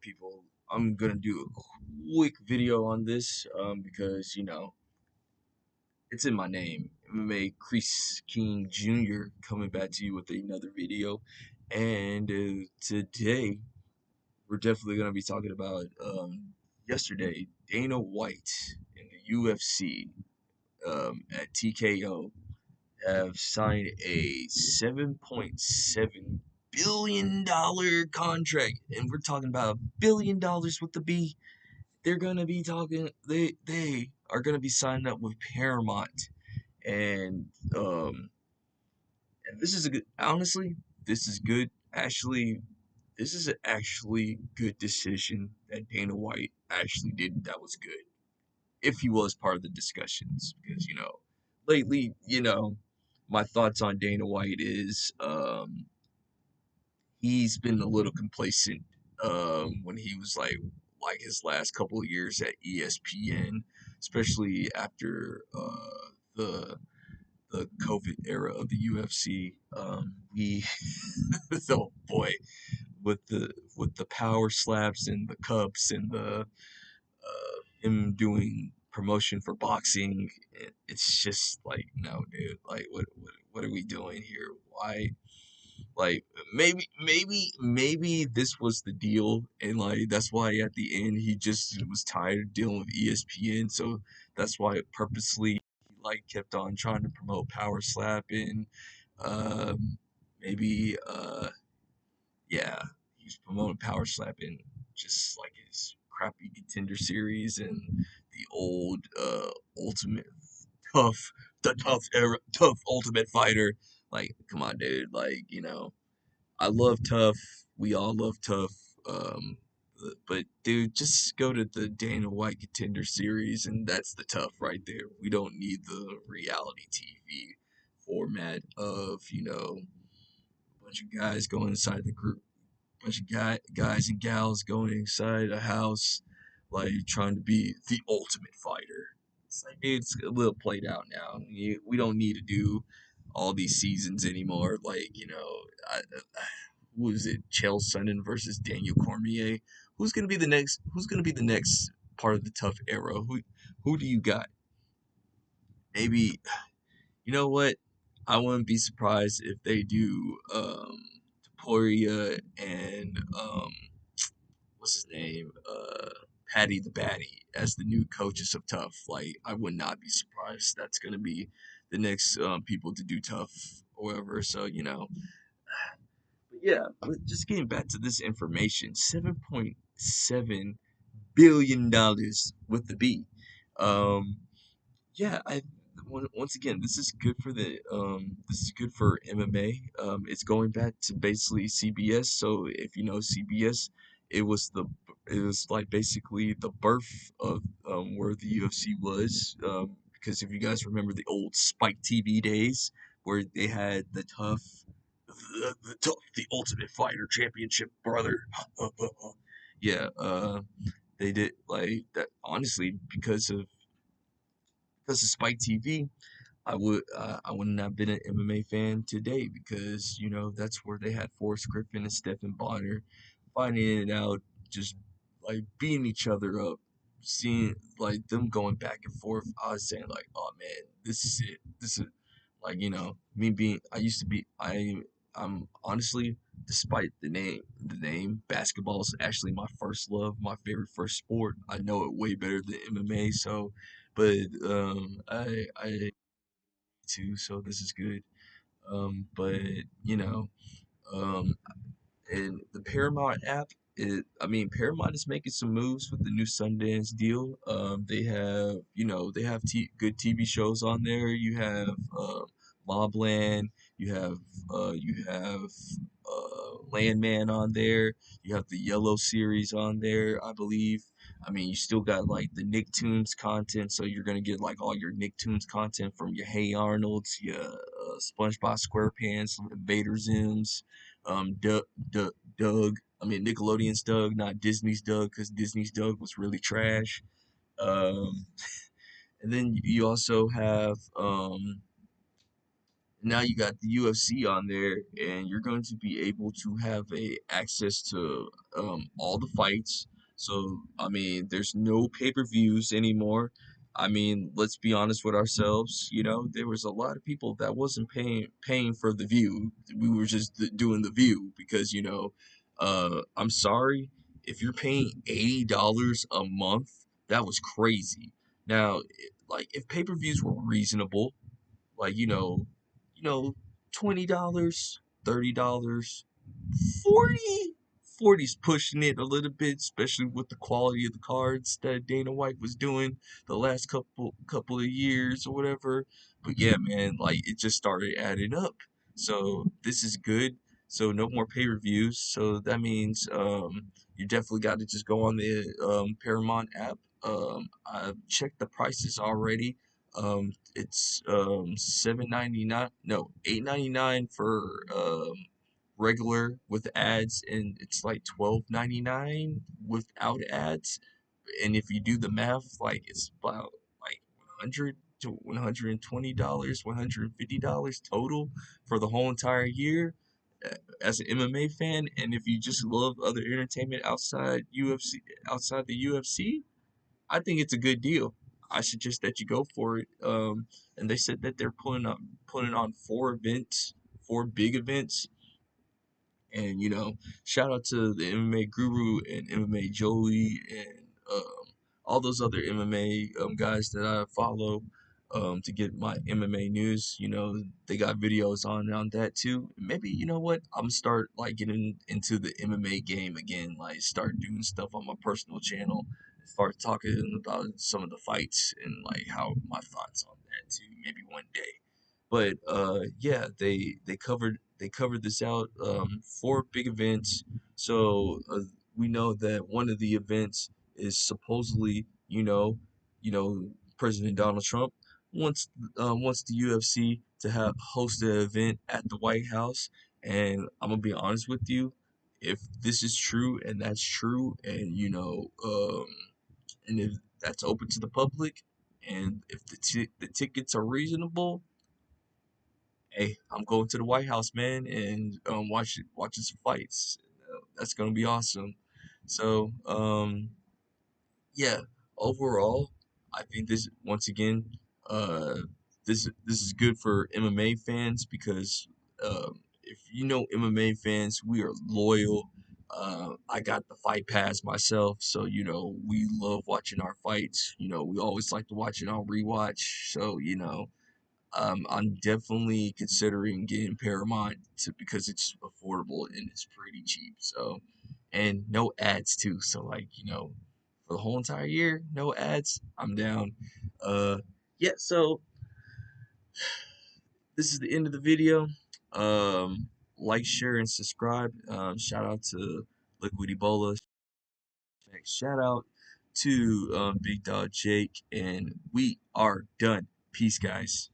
people. I'm gonna do a quick video on this because it's in my name. MMA Chris King Jr. coming back to you with another video, and today we're definitely gonna be talking about yesterday Dana White in the UFC at TKO have signed a $7.7 billion contract, and we're talking about $1 billion with the B. They're gonna be talking. They are gonna be signing up with Paramount, and and this is a good. Honestly, this is good. Actually, this is an actually good decision that Dana White actually did. That was good if he was part of the discussions, because lately, my thoughts on Dana White is he's been a little complacent when he was like his last couple of years at ESPN, especially after the the COVID era of the UFC. We oh boy, with the power slaps and the cups and the him doing promotion for boxing, it's just like, no, dude, like what are we doing here? Why? Like, maybe this was the deal, and like that's why at the end he just was tired of dealing with ESPN, so that's why purposely he like kept on trying to promote power slap, and um maybe yeah, he's promoting power slapping, just like his crappy contender series and the old ultimate tough, the tough era, tough ultimate fighter. Like, come on, dude. Like, I love tough. We all love tough. But dude, just go to the Dana White contender series, and that's the tough right there. We don't need the reality TV format of a bunch of guys going inside the group, bunch of guys and gals going inside a house, like trying to be the ultimate fighter. It's like, dude, it's a little played out now. We don't need to do all these seasons anymore. Like, who is it? Chael Sonnen versus Daniel Cormier. Who's gonna be the next part of the tough era? Who do you got? Maybe, you know what? I wouldn't be surprised if they do Taporia and what's his name? Patty the Batty as the new coaches of Tough. Like, I would not be surprised. That's gonna be the next people to do Tough or whatever. So but yeah, but just getting back to this information, $7.7 billion with the B. Um, yeah, once again, this is good for MMA. It's going back to basically CBS. So if you know CBS, it was the it was like basically the birth of where the UFC was. Because if you guys remember the old Spike TV days where they had the Ultimate Fighter Championship, brother. Yeah, they did like that. Honestly, because of Spike TV, I wouldn't have been an MMA fan today, because that's where they had Forrest Griffin and Stephen Bonner finding it out, just like beating each other up, seeing like them going back and forth. I was saying like, oh man, this is it. This is like, me being. I used to be. I'm honestly, despite the name, basketball is actually my first love, my favorite first sport. I know it way better than MMA, so but I too, so this is good. But you know, um, and the Paramount app, Paramount is making some moves with the new Sundance deal. They have good TV shows on there. You have Mobland, you have Landman on there. You have the Yellow series on there, I believe. You still got like the Nicktoons content, so you're gonna get like all your Nicktoons content from your Hey Arnold's, your SpongeBob SquarePants, Vader Zims, Doug. Nickelodeon's Doug, not Disney's Doug, because Disney's Doug was really trash. Um, and then you also have now you got the UFC on there, and you're going to be able to have a access to all the fights. So I mean, there's no pay-per-views anymore. I mean, let's be honest with ourselves. You know, there was a lot of people that wasn't paying for the view. We were just doing the view because I'm sorry if you're paying $80 a month. That was crazy. Now, like if pay-per-views were reasonable, like you know, $20, $30, 40. 40's pushing it a little bit, especially with the quality of the cards that Dana White was doing the last couple of years or whatever. But yeah, man, like it just started adding up. So this is good. So no more pay-per-views. So that means you definitely got to just go on the Paramount app. I've checked the prices already. It's 7.99, no, 8.99 for regular with ads, and it's like 12.99 without ads. And if you do the math, like it's about like 100 to $120, $150 total for the whole entire year as an MMA fan. And if you just love other entertainment outside the UFC, I think it's a good deal. I suggest that you go for it. And they said that they're putting on four big events, and shout out to the MMA Guru and MMA Joey and all those other MMA guys that I follow to get my MMA news. They got videos on that too. Maybe you know what? I'm gonna start like getting into the MMA game again. Like start doing stuff on my personal channel. Start talking about some of the fights and like how my thoughts on that too. Maybe one day. But yeah, they covered this out. Four big events. So we know that one of the events is supposedly, President Donald Trump wants the UFC to have host the event at the White House. And I'm gonna be honest with you, if this is true and that's true, and and if that's open to the public, and if the tickets are reasonable, hey, I'm going to the White House, man, and watching some fights. That's gonna be awesome. So, yeah, overall, I think this once again, uh, this is good for MMA fans because if you know MMA fans, we are loyal. I got the fight pass myself, so we love watching our fights. We always like to watch it on rewatch. So I'm definitely considering getting Paramount because it's affordable and it's pretty cheap. So, and no ads too. So like, for the whole entire year, no ads. I'm down. Uh, yeah. So this is the end of the video. Like, share, and subscribe. Shout out to Liquid Ebola. Shout out to Big Dog Jake, and we are done. Peace, guys.